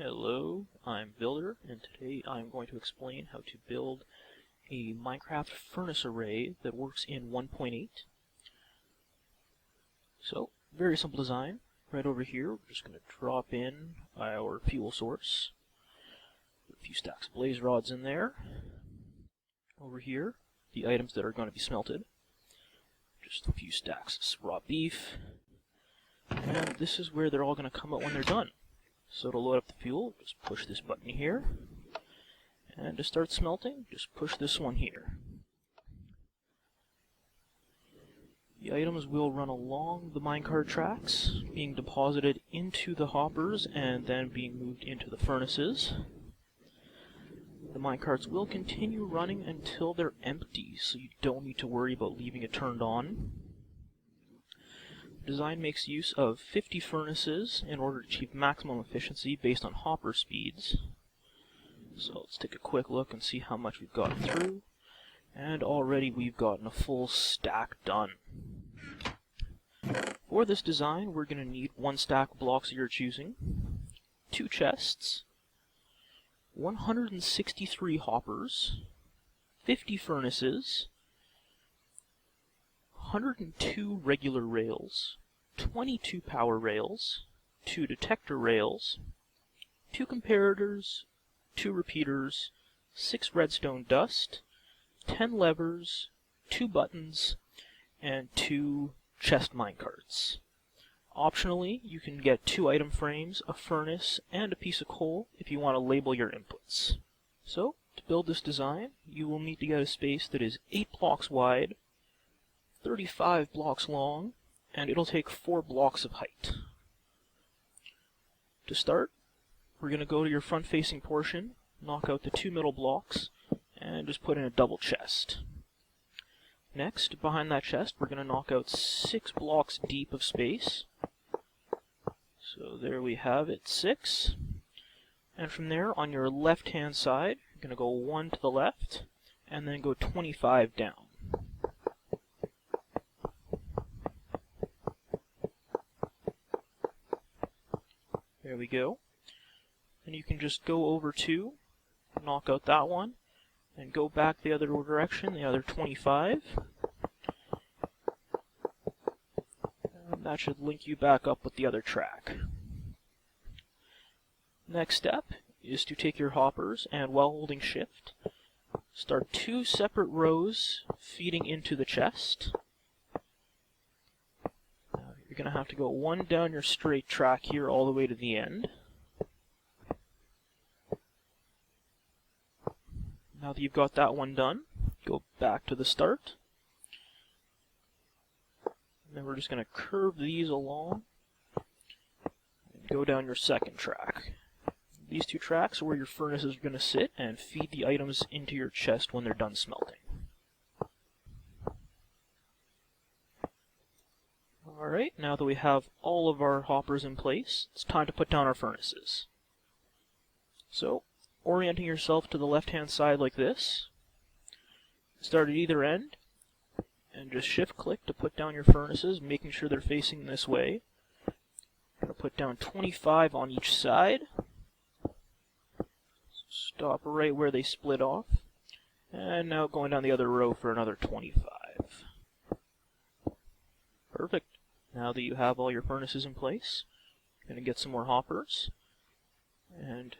Hello, I'm Builder, and today I'm going to explain how to build a Minecraft furnace array that works in 1.8. So, very simple design. Right over here, we're just going to drop in our fuel source. Put a few stacks of blaze rods in there. Over here, the items that are going to be smelted. Just a few stacks of raw beef. And this is where they're all going to come out when they're done. So to load up the fuel, just push this button here, and to start smelting, just push this one here. The items will run along the minecart tracks, being deposited into the hoppers and then being moved into the furnaces. The minecarts will continue running until they're empty, so you don't need to worry about leaving it turned on. The design makes use of 50 furnaces in order to achieve maximum efficiency based on hopper speeds. So let's take a quick look and see how much we've gotten through. And already we've gotten a full stack done. For this design, we're going to need 1 stack of blocks of your choosing, 2 chests, 163 hoppers, 50 furnaces, 102 regular rails, 22 power rails, 2 detector rails, 2 comparators, 2 repeaters, 6 redstone dust, 10 levers, 2 buttons, and 2 chest minecarts. Optionally, you can get 2 item frames, a furnace, and a piece of coal if you want to label your inputs. So, to build this design, you will need to get a space that is 8 blocks wide, 35 blocks long, and it'll take 4 blocks of height. To start, we're going to go to your front-facing portion, knock out the 2 middle blocks, and just put in a double chest. Next, behind that chest, we're going to knock out 6 blocks deep of space. So there we have it, 6. And from there, on your left-hand side, you're going to go 1 to the left, and then go 25 down. There we go. And you can just go over 2, knock out that one, and go back the other direction, the other 25. And that should link you back up with the other track. Next step is to take your hoppers and, while holding shift, start 2 separate rows feeding into the chest. You're going to have to go 1 down your straight track here all the way to the end. Now that you've got that one done, go back to the start. And then we're just going to curve these along and go down your second track. These 2 tracks are where your furnaces are going to sit and feed the items into your chest when they're done smelting. Alright, now that we have all of our hoppers in place, it's time to put down our furnaces. So, orienting yourself to the left-hand side like this, start at either end, and just shift-click to put down your furnaces, making sure they're facing this way. I'm going to put down 25 on each side. Stop right where they split off. And now going down the other row for another 25. Perfect. Now that you have all your furnaces in place, you're going to get some more hoppers. And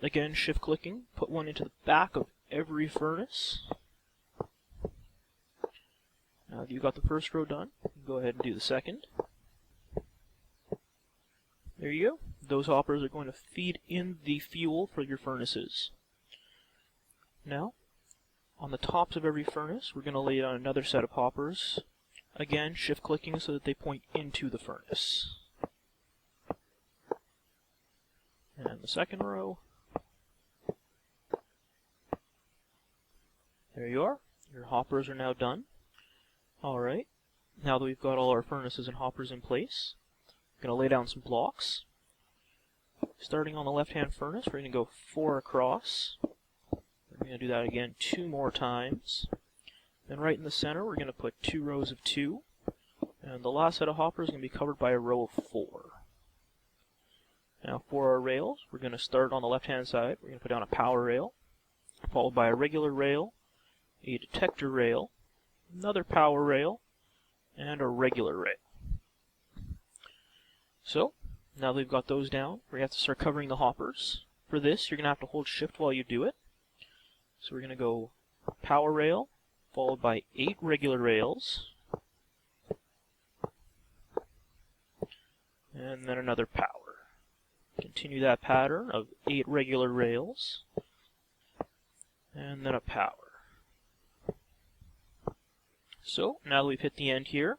again, shift-clicking, put one into the back of every furnace. Now that you've got the first row done, go ahead and do the second. There you go. Those hoppers are going to feed in the fuel for your furnaces. Now, on the tops of every furnace, we're going to lay down another set of hoppers. Again, shift-clicking so that they point into the furnace. And the second row. There you are. Your hoppers are now done. Alright, now that we've got all our furnaces and hoppers in place, we're going to lay down some blocks. Starting on the left-hand furnace, we're going to go 4 across. We're going to do that again 2 more times. Then right in the center, we're going to put 2 rows of 2. And the last set of hoppers is going to be covered by a row of 4. Now for our rails, we're going to start on the left-hand side. We're going to put down a power rail, followed by a regular rail, a detector rail, another power rail, and a regular rail. So, now that we've got those down, we have to start covering the hoppers. For this, you're going to have to hold shift while you do it. So we're going to go power rail, followed by 8 regular rails, and then another power. Continue that pattern of 8 regular rails, and then a power. So, now that we've hit the end here,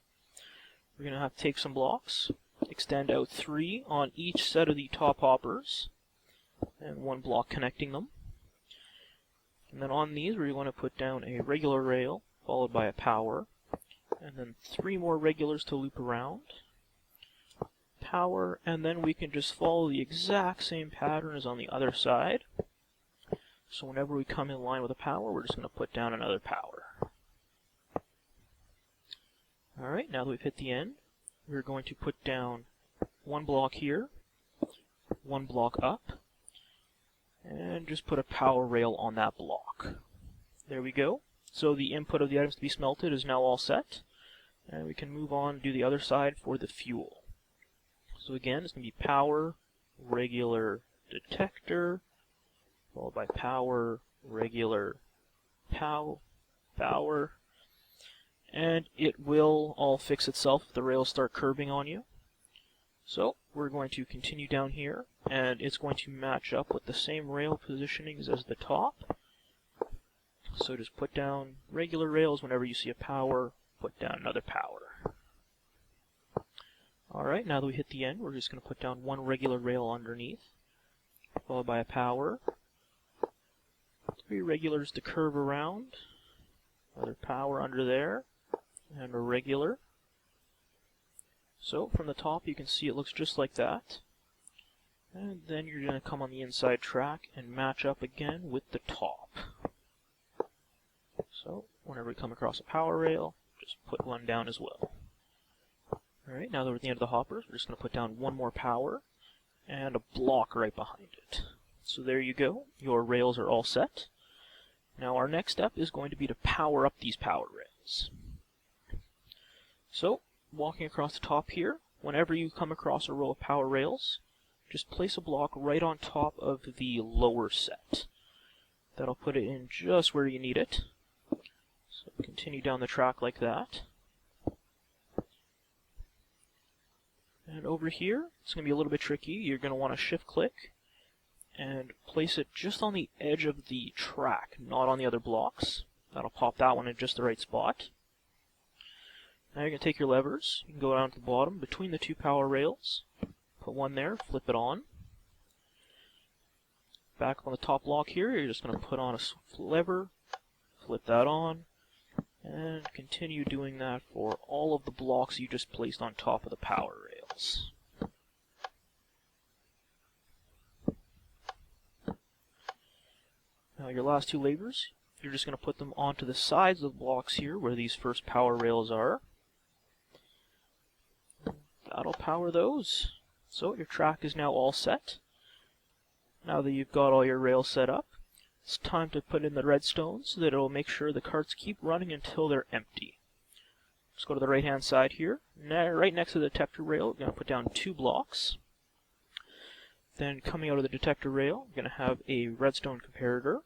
we're going to have to take some blocks, extend out 3 on each set of the top hoppers, and 1 block connecting them. And then on these, we're going to put down a regular rail, followed by a power, and then 3 more regulars to loop around, power, and then we can just follow the exact same pattern as on the other side. So whenever we come in line with a power, we're just going to put down another power. Alright, now that we've hit the end, we're going to put down 1 block here, 1 block up, and just put a power rail on that block. There we go. So the input of the items to be smelted is now all set, and we can move on and do the other side for the fuel. So again, it's going to be power, regular, detector, followed by power, regular, power, and it will all fix itself if the rails start curbing on you. So we're going to continue down here, and it's going to match up with the same rail positionings as the top. So just put down regular rails whenever you see a power, put down another power. Alright, now that we hit the end, we're just going to put down 1 regular rail underneath, followed by a power, 3 regulars to curve around, another power under there, and a regular. So from the top you can see it looks just like that. And then you're going to come on the inside track and match up again with the top. So whenever we come across a power rail, just put 1 down as well. Alright, now that we're at the end of the hoppers, we're just going to put down 1 more power and a block right behind it. So there you go, your rails are all set. Now our next step is going to be to power up these power rails. So, walking across the top here, whenever you come across a row of power rails, just place a block right on top of the lower set. That'll put it in just where you need it. So continue down the track like that. And over here, it's going to be a little bit tricky. You're going to want to shift click and place it just on the edge of the track, not on the other blocks. That'll pop that one in just the right spot. Now you're going to take your levers, you can go down to the bottom between the 2 power rails, put 1 there, flip it on. Back on the top block here, you're just going to put on a lever, flip that on, and continue doing that for all of the blocks you just placed on top of the power rails. Now your last 2 levers, you're just going to put them onto the sides of the blocks here where these first power rails are. That'll power those. So your track is now all set. Now that you've got all your rails set up, it's time to put in the redstone so that it will make sure the carts keep running until they're empty. Let's go to the right hand side here. Now, right next to the detector rail, we're going to put down 2 blocks. Then coming out of the detector rail, we're going to have a redstone comparator.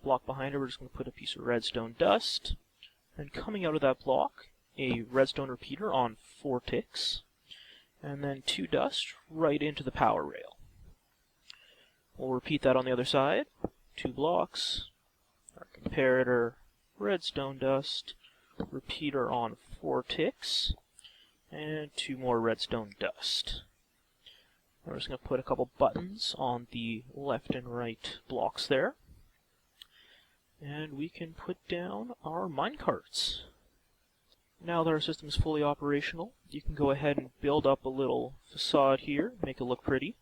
Block behind it, we're just going to put a piece of redstone dust. And coming out of that block, a redstone repeater on 4 ticks. And then 2 dust right into the power rail. We'll repeat that on the other side. 2 blocks, our comparator, redstone dust, repeater on 4 ticks, and 2 more redstone dust. We're just going to put a couple buttons on the left and right blocks there. And we can put down our minecarts. Now that our system is fully operational, you can go ahead and build up a little facade here, make it look pretty.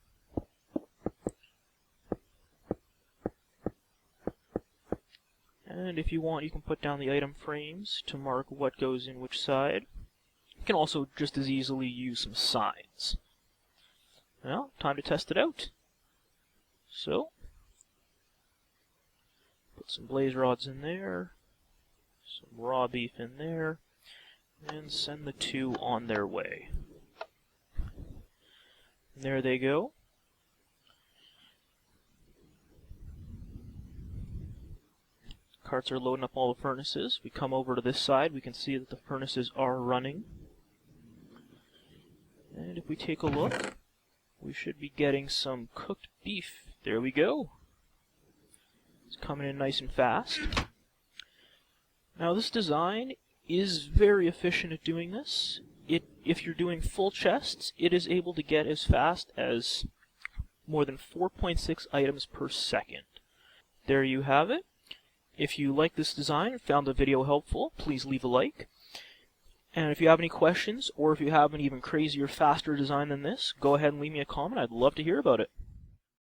And if you want, you can put down the item frames to mark what goes in which side. You can also just as easily use some signs. Well, time to test it out. So, put some blaze rods in there, some raw beef in there, and send the two on their way. And there they go. Carts are loading up all the furnaces. We come over to this side, we can see that the furnaces are running. And if we take a look, we should be getting some cooked beef. There we go. It's coming in nice and fast. Now this design is very efficient at doing this. If you're doing full chests, it is able to get as fast as more than 4.6 items per second. There you have it. If you like this design and found the video helpful, please leave a like. And if you have any questions, or if you have an even crazier, faster design than this, go ahead and leave me a comment. I'd love to hear about it.